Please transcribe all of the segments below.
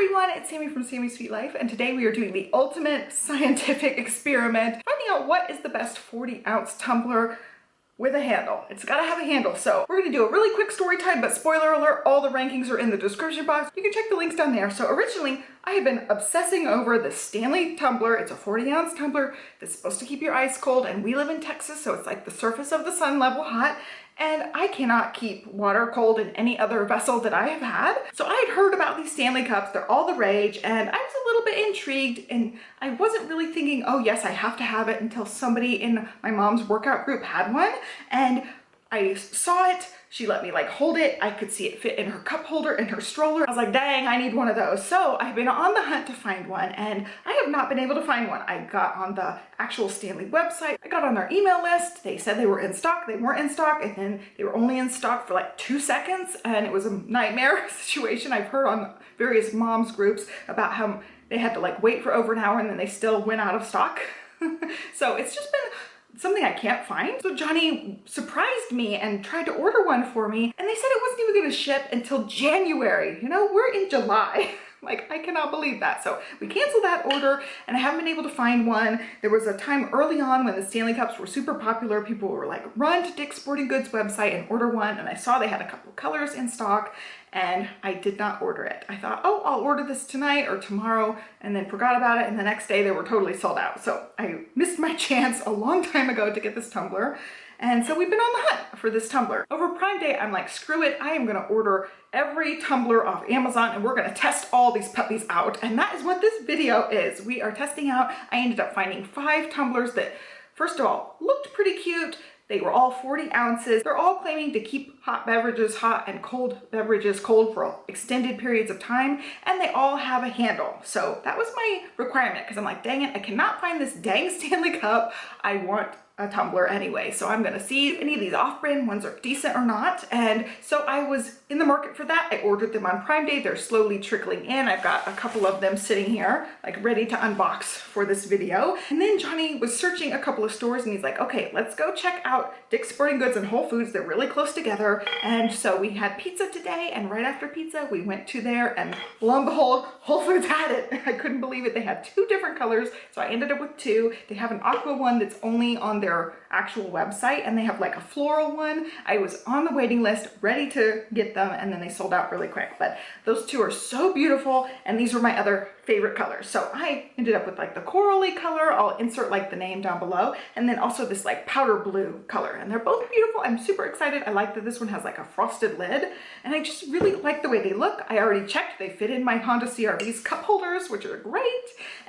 everyone, it's Sami from Sami's Sweet Life, and today we are doing the ultimate scientific experiment, finding out what is the best 40-ounce tumbler with a handle. It's gotta have a handle, so we're gonna do a really quick story time, but spoiler alert, all the rankings are in the description box. You can check the links down there. So originally, I had been obsessing over the Stanley tumbler. It's a 40-ounce tumbler that's supposed to keep your ice cold, and we live in Texas, so it's like the surface of the sun level hot. And I cannot keep water cold in any other vessel that I have had. So I had heard about these Stanley cups, they're all the rage, and I was a little bit intrigued, and I wasn't really thinking, oh yes, I have to have it, until somebody in my mom's workout group had one, and I saw it. She let me like hold it. I could see it fit in her cup holder and her stroller. I was like, dang, I need one of those. So I've been on the hunt to find one, and I have not been able to find one. I got on the actual Stanley website. I got on their email list. They said they were in stock. They weren't in stock, and then they were only in stock for like 2 seconds, and it was a nightmare situation. I've heard on various moms groups about how they had to like wait for over an hour and then they still went out of stock. So it's just been something I can't find. So Johnny surprised me and tried to order one for me, and they said it wasn't even gonna ship until January. You know, we're in July. Like, I cannot believe that. So we canceled that order, and I haven't been able to find one. There was a time early on when the Stanley cups were super popular. People were like, run to Dick's Sporting Goods website and order one. And I saw they had a couple colors in stock, and I did not order it. I thought, oh, I'll order this tonight or tomorrow, and then forgot about it. And the next day they were totally sold out. So I missed my chance a long time ago to get this tumbler. And so we've been on the hunt for this tumbler. Over Prime Day, I'm like, screw it. I am gonna order every tumbler off Amazon, and we're gonna test all these puppies out. And that is what this video is. We are testing out. I ended up finding 5 tumblers that, first of all, looked pretty cute. They were all 40 ounces. They're all claiming to keep hot beverages hot and cold beverages cold for extended periods of time, and they all have a handle. So that was my requirement, because I'm like, dang it, I cannot find this dang Stanley cup. I want a tumbler anyway, so I'm gonna see if any of these off-brand ones are decent or not. And so I was in the market for that. I ordered them on Prime Day. They're slowly trickling in. I've got a couple of them sitting here, like ready to unbox for this video. And then Johnny was searching a couple of stores, and he's like, okay, let's go check out Dick's Sporting Goods and Whole Foods. They're really close together. And so we had pizza today, and right after pizza, we went to there, and lo and behold, Whole Foods had it. I couldn't believe it. They had 2 different colors, so I ended up with 2. They have an aqua one that's only on their actual website, and they have like a floral one. I was on the waiting list ready to get them, and then they sold out really quick. But those 2 are so beautiful, and these were my other favorite colors. So I ended up with like the corally color. I'll insert like the name down below, and then also this like powder blue color, and they're both beautiful. I'm super excited. I like that this one has like a frosted lid, and I just really like the way they look. I already checked. They fit in my Honda CR-V's cup holders, which are great,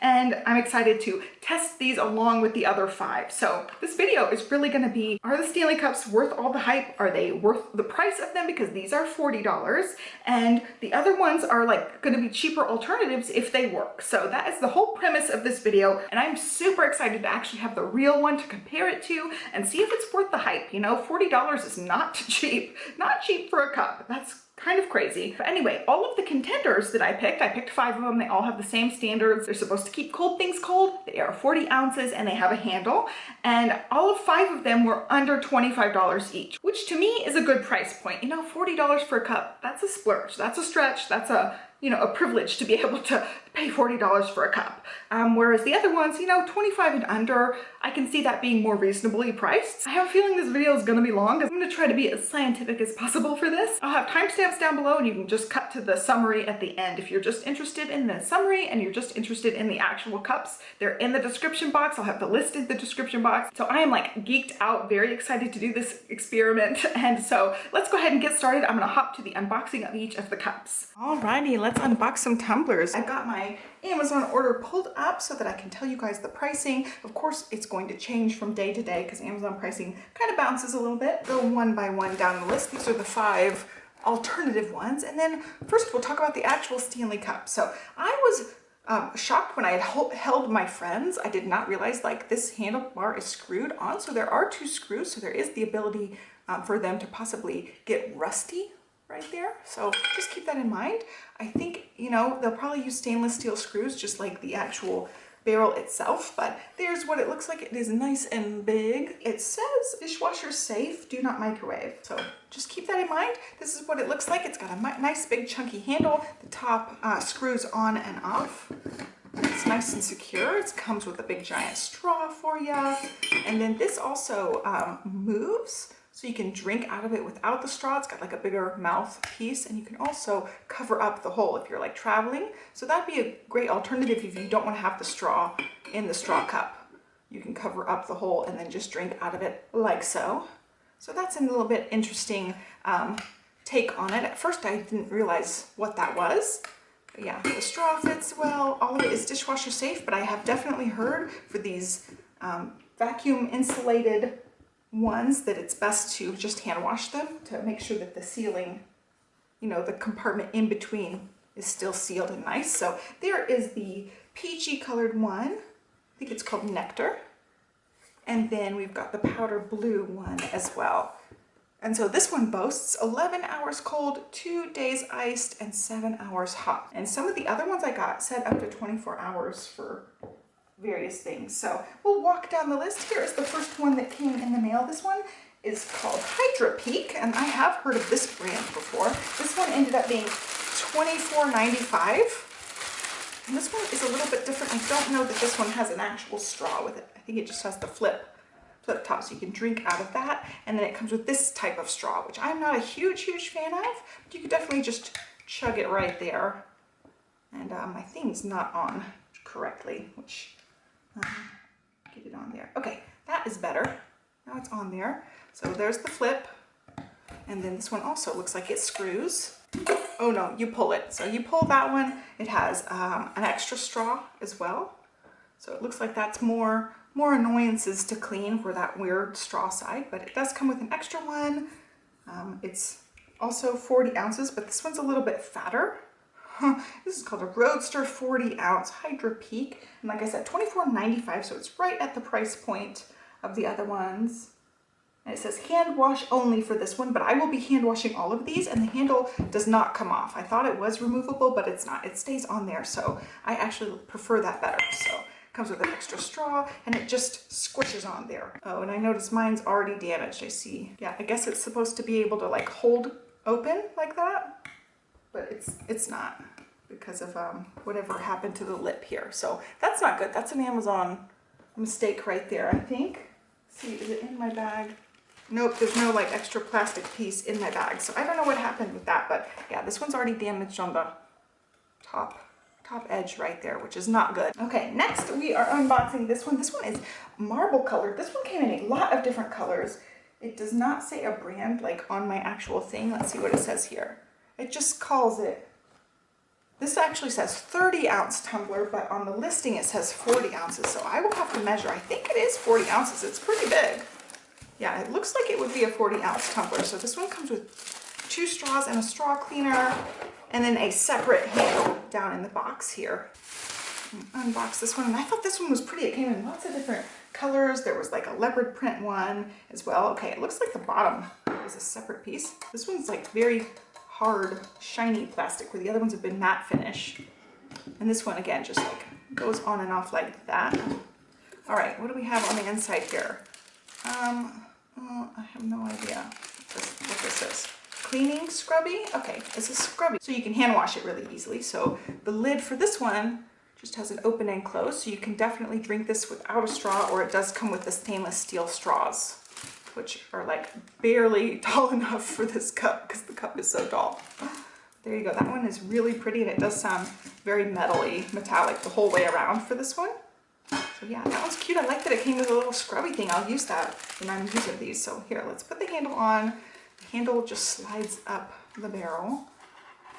and I'm excited to test these along with the other 5. So this video is really going to be, are the Stanley cups worth all the hype? Are they worth the price of them? Because these are $40, and the other ones are like going to be cheaper alternatives if they work. So that is the whole premise of this video, and I'm super excited to actually have the real one to compare it to and see if it's worth the hype. You know, $40 is not cheap. Not cheap for a cup. That's kind of crazy. But anyway, all of the contenders that I picked 5 of them. They all have the same standards. They're supposed to keep cold things cold. They are 40 ounces and they have a handle. And all of 5 of them were under $25 each, which to me is a good price point. You know, $40 for a cup, that's a splurge. That's a stretch. That's a, you know, a privilege to be able to pay $40 for a cup. Whereas the other ones, you know, 25 and under, I can see that being more reasonably priced. I have a feeling this video is gonna be long, because I'm gonna try to be as scientific as possible for this. I'll have timestamps down below, and you can just cut to the summary at the end. If you're just interested in the summary and you're just interested in the actual cups, they're in the description box. I'll have the list in the description box. So I am like geeked out, very excited to do this experiment. And so let's go ahead and get started. I'm gonna hop to the unboxing of each of the cups. Alrighty, let's unbox some tumblers. I've got my Amazon order pulled up so that I can tell you guys the pricing. Of course, it's going to change from day to day because Amazon pricing kind of bounces a little bit. Go one by one down the list. These are the 5 alternative ones. And then first we'll talk about the actual Stanley cup. So I was shocked when I had held my friends. I did not realize like this handlebar is screwed on. So there are 2 screws. So there is the ability for them to possibly get rusty right there. So just keep that in mind. I think, you know, they'll probably use stainless steel screws just like the actual barrel itself, but there's what it looks like. It is nice and big. It says dishwasher safe, do not microwave. So just keep that in mind. This is what it looks like. It's got a nice big chunky handle. The top screws on and off. It's nice and secure. It comes with a big giant straw for you. And then this also moves, so you can drink out of it without the straw. It's got like a bigger mouth piece, and you can also cover up the hole if you're like traveling. So that'd be a great alternative if you don't want to have the straw in the straw cup. You can cover up the hole and then just drink out of it like so. So that's a little bit interesting take on it. At first I didn't realize what that was. But yeah, the straw fits well. All of it is dishwasher safe, but I have definitely heard for these vacuum insulated ones that it's best to just hand wash them to make sure that the sealing, you know, the compartment in between is still sealed and nice. So there is the peachy colored one. I think it's called Nectar. And then we've got the powder blue one as well. And so this one boasts 11 hours cold, 2 days iced, and 7 hours hot. And some of the other ones I got said up to 24 hours for various things. So we'll walk down the list. Here is the first one that came in the mail. This one is called Hydra Peak, and I have heard of this brand before. This one ended up being $24.95. And this one is a little bit different. I don't know that this one has an actual straw with it. I think it just has the flip top, so you can drink out of that. And then it comes with this type of straw, which I'm not a huge fan of, but you could definitely just chug it right there. And my thing's not on correctly, which get it on there. Okay, that is better. Now it's on there. So there's the flip. And then this one also looks like it screws. Oh no, you pull it. So you pull that one. It has an extra straw as well. So it looks like that's more annoyances to clean for that weird straw side, but it does come with an extra one. It's also 40 ounces, but this one's a little bit fatter. This is called a Roadster 40 ounce Hydra Peak. And like I said, $24.95, so it's right at the price point of the other ones. And it says hand wash only for this one, but I will be hand washing all of these, and the handle does not come off. I thought it was removable, but it's not. It stays on there, so I actually prefer that better. So it comes with an extra straw, and it just squishes on there. Oh, and I noticed mine's already damaged, I see. Yeah, I guess it's supposed to be able to like hold open like that, but it's not because of whatever happened to the lip here. So that's not good. That's an Amazon mistake right there, I think. Let's see, is it in my bag? Nope, there's no like extra plastic piece in my bag. So I don't know what happened with that, but yeah, this one's already damaged on the top edge right there, which is not good. Okay, next we are unboxing this one. This one is marble colored. This one came in a lot of different colors. It does not say a brand like on my actual thing. Let's see what it says here. It just calls it, this actually says 30 ounce tumbler, but on the listing it says 40 ounces. So I will have to measure. I think it is 40 ounces. It's pretty big. Yeah, it looks like it would be a 40 ounce tumbler. So this one comes with 2 straws and a straw cleaner, and then a separate handle down in the box here. Unbox this one, and I thought this one was pretty. It came in lots of different colors. There was like a leopard print one as well. Okay, it looks like the bottom is a separate piece. This one's like very hard, shiny plastic, where the other ones have been matte finish. And this one, again, just like goes on and off like that. All right, what do we have on the inside here? I have no idea what this is. Cleaning scrubby? Okay, it's a scrubby. So you can hand wash it really easily. So the lid for this one just has an open and close, so you can definitely drink this without a straw, or it does come with the stainless steel straws, which are like barely tall enough for this cup because the cup is so tall. There you go. That one is really pretty, and it does sound very metallic the whole way around for this one. So yeah, that one's cute. I like that it came with a little scrubby thing. I'll use that when I'm using these. So here, let's put the handle on. The handle just slides up the barrel,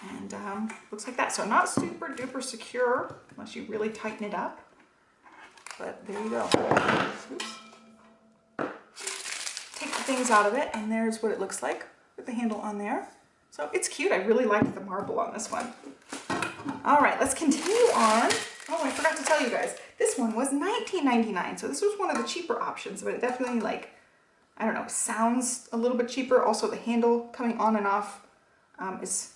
and looks like that. So not super duper secure unless you really tighten it up, but there you go. Oops. Take the things out of it, and there's what it looks like with the handle on there. So it's cute. I really like the marble on this one. All right, let's continue on. Oh, I forgot to tell you guys, this one was $19.99. So this was one of the cheaper options, but it definitely, like, I don't know, sounds a little bit cheaper. Also, the handle coming on and off is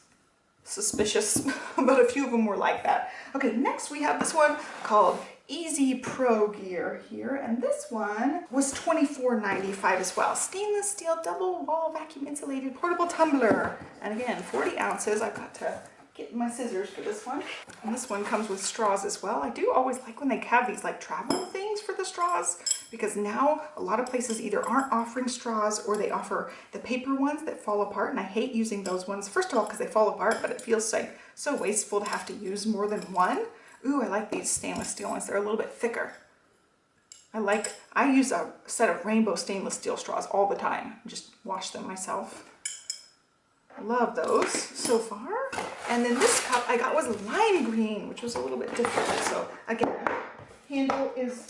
suspicious, but a few of them were like that. Okay, next we have this one called Easy Pro gear here, and this one was $24.95 as well. Stainless steel double wall vacuum insulated portable tumbler. And again, 40 ounces. I've got to get my scissors for this one. And this one comes with straws as well. I do always like when they have these like travel things for the straws, because now a lot of places either aren't offering straws or they offer the paper ones that fall apart, and I hate using those ones. First of all, because they fall apart, but it feels like so wasteful to have to use more than one. Ooh, I like these stainless steel ones. They're a little bit thicker. I use a set of rainbow stainless steel straws all the time. Just wash them myself. Love those so far. And then this cup I got was lime green, which was a little bit different. So again, handle is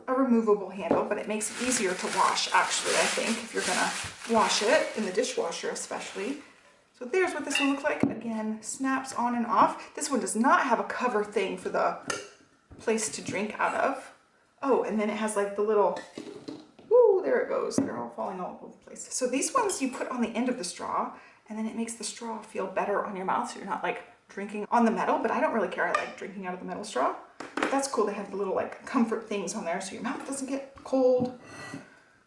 a removable handle, but it makes it easier to wash actually, I think, if you're gonna wash it in the dishwasher especially. So there's what this one looks like. Again, snaps on and off. This one does not have a cover thing for the place to drink out of. Oh, and then it has like the little, ooh, there it goes. They're all falling all over the place. So these ones you put on the end of the straw, and then it makes the straw feel better on your mouth, so you're not like drinking on the metal, but I don't really care. I like drinking out of the metal straw. But that's cool. They have the little like comfort things on there so your mouth doesn't get cold.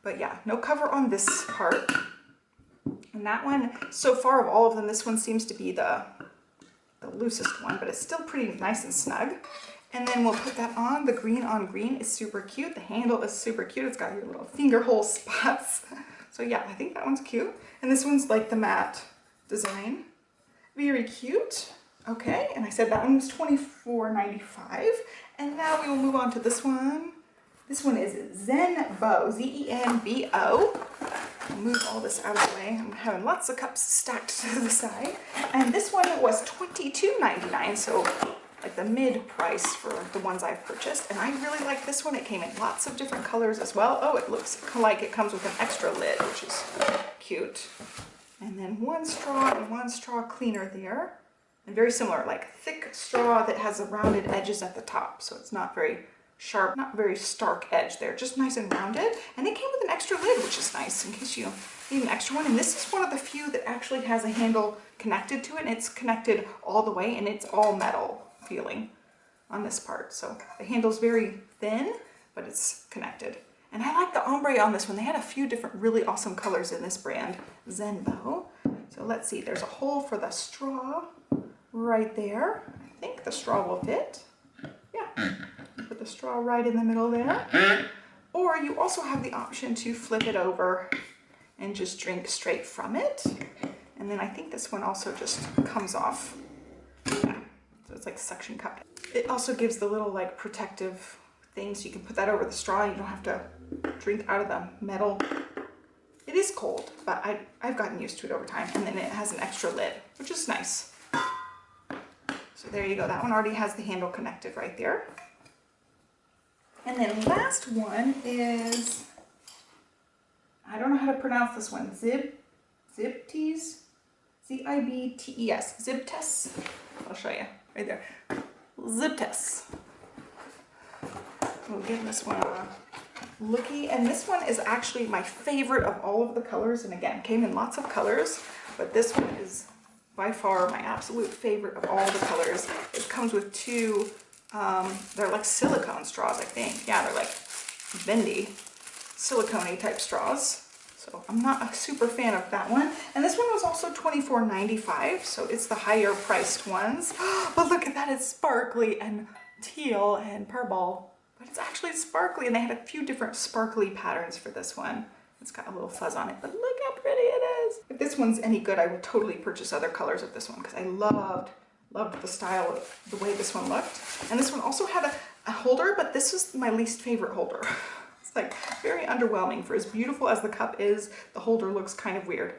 But yeah, no cover on this part. And that one, so far of all of them, this one seems to be the loosest one, but it's still pretty nice and snug. And then we'll put that on. The green on green is super cute. The handle is super cute. It's got your little finger hole spots. So yeah, I think that one's cute. And this one's like the matte design. Very cute. Okay, and I said that one was $24.95. And now we will move on to this one. This one is Zenbo, Z-E-N-B-O. I'll move all this out of the way. I'm having lots of cups stacked to the side. And this one was $22.99, so like the mid price for the ones I've purchased. And I really like this one. It came in lots of different colors as well. Oh, it looks like it comes with an extra lid, which is cute. And then one straw and one straw cleaner there. And very similar, like thick straw that has the rounded edges at the top. So it's not very sharp, not very stark edge there, just nice and rounded. And it came with an extra lid, which is nice in case you need an extra one. And this is one of the few that actually has a handle connected to it, and it's connected all the way, and it's all metal feeling on this part. So the handle's very thin, but it's connected. And I like the ombre on this one. They had a few different really awesome colors in this brand, Zenbo. So let's see, there's a hole for the straw right there. I think the straw will fit. Yeah. Put the straw right in the middle there. Or you also have the option to flip it over and just drink straight from it. And then I think this one also just comes off. Yeah. So it's like a suction cup. It also gives the little like protective thing, so you can put that over the straw and you don't have to drink out of the metal. It is cold, but I've gotten used to it over time. And then it has an extra lid, which is nice. So there you go. That one already has the handle connected right there. And then last one is, I don't know how to pronounce this one, Zibtes, Z-I-B-T-E-S, Zibtes. I'll show you right there. Zibtes. We'll give this one a looky. And this one is actually my favorite of all of the colors. And again, came in lots of colors, but this one is by far my absolute favorite of all the colors. It comes with two, they're like silicone straws, I think. Yeah, they're like bendy, silicone-y type straws. So I'm not a super fan of that one. And this one was also $24.95, so it's the higher priced ones. But look at that, it's sparkly and teal and purple. But it's actually sparkly, and they had a few different sparkly patterns for this one. It's got a little fuzz on it, but look how pretty it is. If this one's any good, I would totally purchase other colors of this one because I loved the style of the way this one looked. And this one also had a holder, but this was my least favorite holder. It's like very underwhelming. For as beautiful as the cup is, the holder looks kind of weird.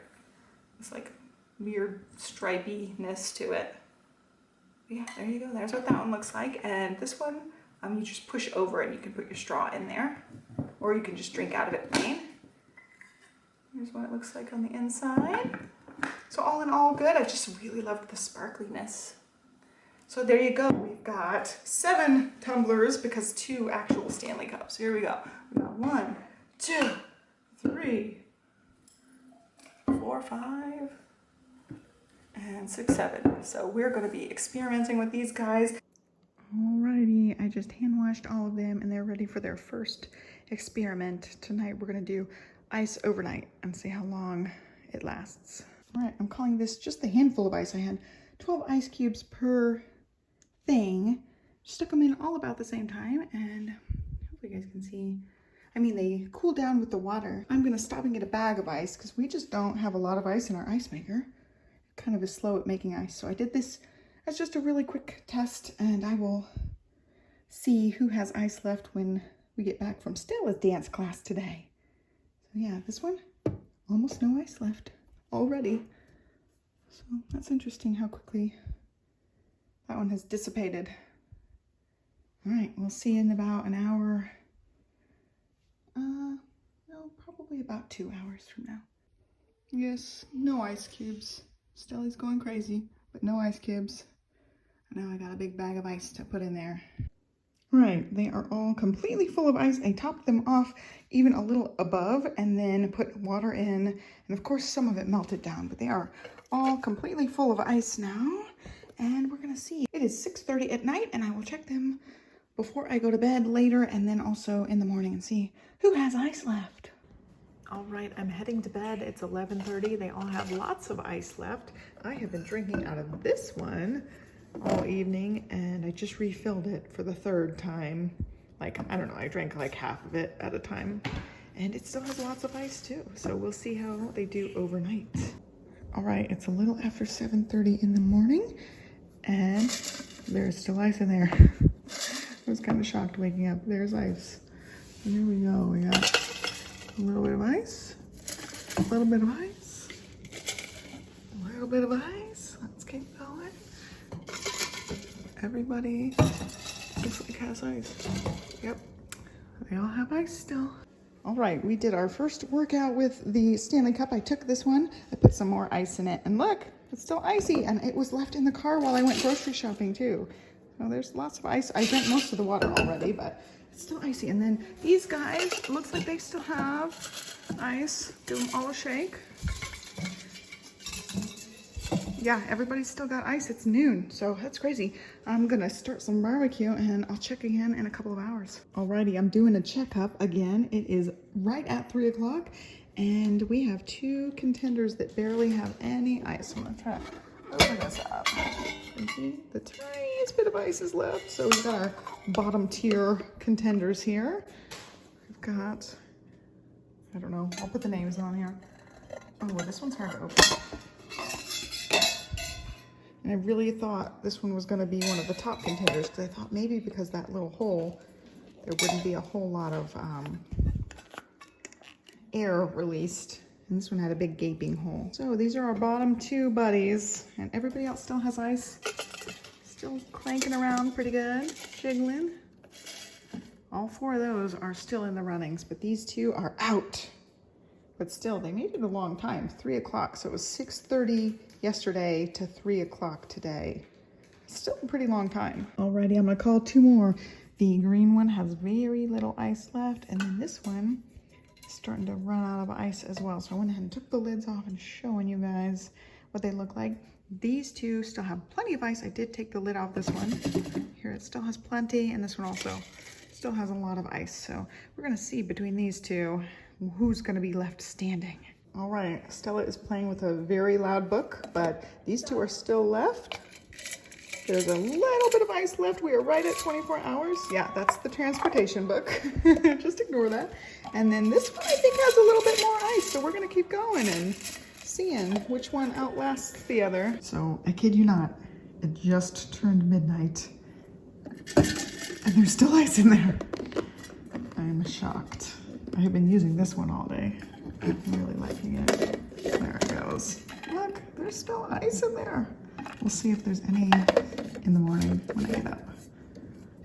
It's like weird stripiness to it. But yeah, there you go. There's what that one looks like. And this one, you just push over and you can put your straw in there, or you can just drink out of it plain. Here's what it looks like on the inside. So all in all, good. I just really loved the sparkliness. So there you go. We've got 7 tumblers because 2 actual Stanley cups. Here we go. We got 1, 2, 3, 4, 5, and 6, 7. So we're going to be experimenting with these guys. Alrighty, see, I just hand washed all of them and they're ready for their first experiment. Tonight we're gonna do ice overnight and see how long it lasts. All right, I'm calling this just the handful of ice. I had 12 ice cubes per thing. Stuck them in all about the same time, and hopefully you guys can see. I mean, they cool down with the water. I'm gonna stop and get a bag of ice because we just don't have a lot of ice in our ice maker. It kind of is slow at making ice. So I did this as just a really quick test, and I will see who has ice left when we get back from Stella's dance class today. So yeah, this one, almost no ice left already. So that's interesting how quickly that one has dissipated. All right, we'll see in about an hour. No, probably about 2 hours from now. Yes, no ice cubes. Stella's going crazy, but no ice cubes. Now I got a big bag of ice to put in there. All right, they are all completely full of ice. I topped them off even a little above and then put water in. And of course, some of it melted down, but they are all completely full of ice now. And we're gonna see. It is 6:30 at night, and I will check them before I go to bed later and then also in the morning and see who has ice left. All right, I'm heading to bed. It's 11:30. They all have lots of ice left. I have been drinking out of this one all evening, and I just refilled it for the 3rd time. Like, I don't know, I drank like half of it at a time. And it still has lots of ice too. So we'll see how they do overnight. All right, it's a little after 7:30 in the morning, and there's still ice in there. I was kind of shocked waking up. There's ice. And here we go. We got a little bit of ice, a little bit of ice, a little bit of ice. Let's keep going. Everybody looks like has ice. Yep, they all have ice still. All right, we did our first workout with the Stanley Cup. I took this one, I put some more ice in it, and look, it's still icy, and it was left in the car while I went grocery shopping too. So there's lots of ice. I drank most of the water already, but it's still icy. And then these guys, looks like they still have ice. Give them all a shake. Yeah, everybody's still got ice. It's noon, so that's crazy. I'm gonna start some barbecue and I'll check again in a couple of hours. Alrighty, I'm doing a checkup again. It is right at 3 o'clock and we have 2 contenders that barely have any ice. I'm gonna try to open this up. You can see the tiniest bit of ice is left. So we've got our bottom tier contenders here. We've got, I don't know, I'll put the names on here. Oh, this one's hard to open. And I really thought this one was going to be one of the top contenders because I thought maybe because that little hole, there wouldn't be a whole lot of air released. And this one had a big gaping hole. So these are our bottom 2 buddies. And everybody else still has ice. Still clanking around pretty good, jiggling. All 4 of those are still in the runnings, but these 2 are out. But still, they made it a long time, 3 o'clock. So it was 6:30 yesterday to 3 o'clock today. Still a pretty long time. Alrighty, I'm gonna call 2 more. The green one has very little ice left, and then this one is starting to run out of ice as well. So I went ahead and took the lids off and showing you guys what they look like. These 2 still have plenty of ice. I did take the lid off this one. Here it still has plenty, and this one also still has a lot of ice. So we're gonna see between these 2 who's gonna be left standing. All right, Stella is playing with a very loud book, but these 2 are still left. There's a little bit of ice left. We are right at 24 hours. Yeah, that's the transportation book. Just ignore that. And then this one I think has a little bit more ice, so we're gonna keep going and seeing which one outlasts the other. So I kid you not, it just turned midnight and there's still ice in there. I'm shocked. I have been using this one all day. I'm really liking it. There it goes. Look, there's still ice in there. We'll see if there's any in the morning when I get up.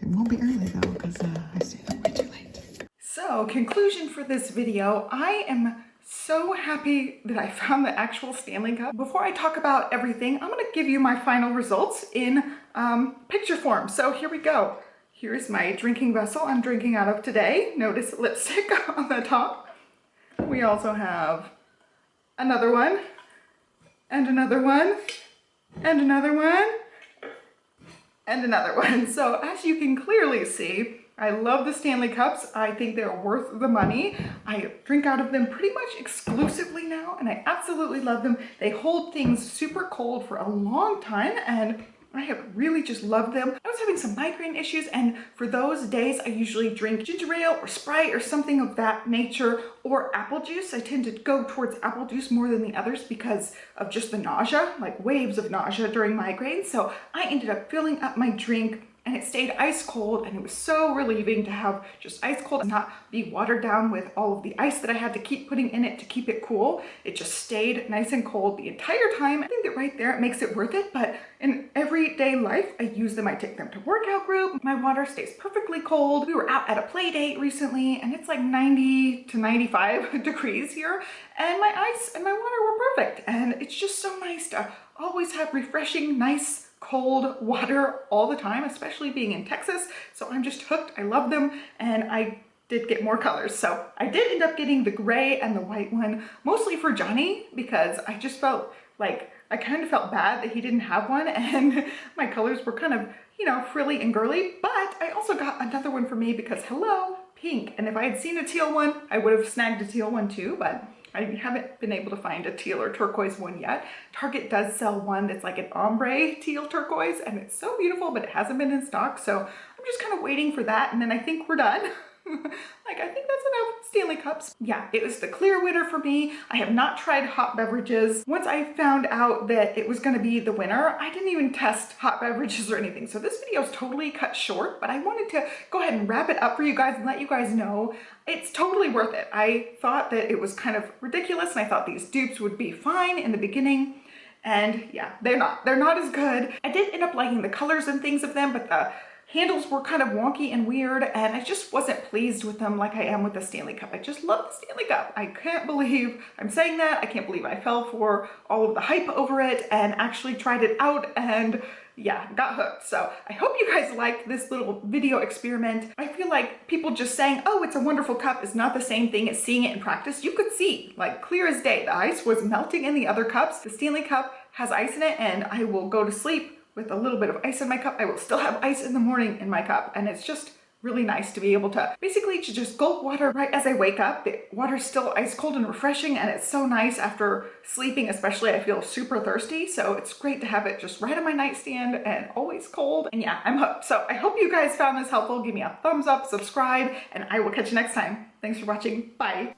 It won't be early though, because I stayed up way too late. So, conclusion for this video. I am so happy that I found the actual Stanley Cup. Before I talk about everything, I'm gonna give you my final results in picture form. So here we go. Here's my drinking vessel I'm drinking out of today. Notice lipstick on the top. We also have another one, and another one, and another one, and another one. So as you can clearly see, I love the Stanley cups. I think they're worth the money. I drink out of them pretty much exclusively now, and I absolutely love them. They hold things super cold for a long time, and I have really just loved them. I was having some migraine issues, and for those days I usually drink ginger ale or Sprite or something of that nature, or apple juice. I tend to go towards apple juice more than the others because of just the nausea, like waves of nausea during migraine. So I ended up filling up my drink, and it stayed ice cold, and it was so relieving to have just ice cold and not be watered down with all of the ice that I had to keep putting in it to keep it cool. It just stayed nice and cold the entire time. I think that right there it makes it worth it, but in everyday life I use them. I take them to workout group. My water stays perfectly cold. We were out at a play date recently, and it's like 90 to 95 degrees here, and my ice and my water were perfect, and it's just so nice to always have refreshing, nice, cold water all the time, especially being in Texas. So I'm just hooked. I love them, and I did get more colors. So I did end up getting the gray and the white one, mostly for Johnny, because I just felt like I kind of felt bad that he didn't have one, and my colors were kind of, you know, frilly and girly. But I also got another one for me because, hello, pink. And if I had seen a teal one, I would have snagged a teal one too, but I haven't been able to find a teal or turquoise one yet. Target does sell one that's like an ombre teal turquoise, and it's so beautiful, but it hasn't been in stock. So I'm just kind of waiting for that, and then I think we're done. Like, I think that's enough Stanley cups. Yeah, it was the clear winner for me. I have not tried hot beverages. Once I found out that it was gonna be the winner, I didn't even test hot beverages or anything. So this video is totally cut short, but I wanted to go ahead and wrap it up for you guys and let you guys know it's totally worth it. I thought that it was kind of ridiculous, and I thought these dupes would be fine in the beginning. And yeah, they're not as good. I did end up liking the colors and things of them, but the handles were kind of wonky and weird, and I just wasn't pleased with them like I am with the Stanley Cup. I just love the Stanley Cup. I can't believe I'm saying that. I can't believe I fell for all of the hype over it and actually tried it out, and yeah, got hooked. So I hope you guys liked this little video experiment. I feel like people just saying, oh, it's a wonderful cup is not the same thing as seeing it in practice. You could see, like, clear as day, the ice was melting in the other cups. The Stanley Cup has ice in it, and I will go to sleep with a little bit of ice in my cup. I will still have ice in the morning in my cup, and it's just really nice to be able to basically to just gulp water right as I wake up. The water's still ice cold and refreshing, and it's so nice after sleeping, especially. I feel super thirsty, so it's great to have it just right on my nightstand and always cold. And yeah, I'm hooked. So I hope you guys found this helpful. Give me a thumbs up, subscribe, and I will catch you next time. Thanks for watching. Bye.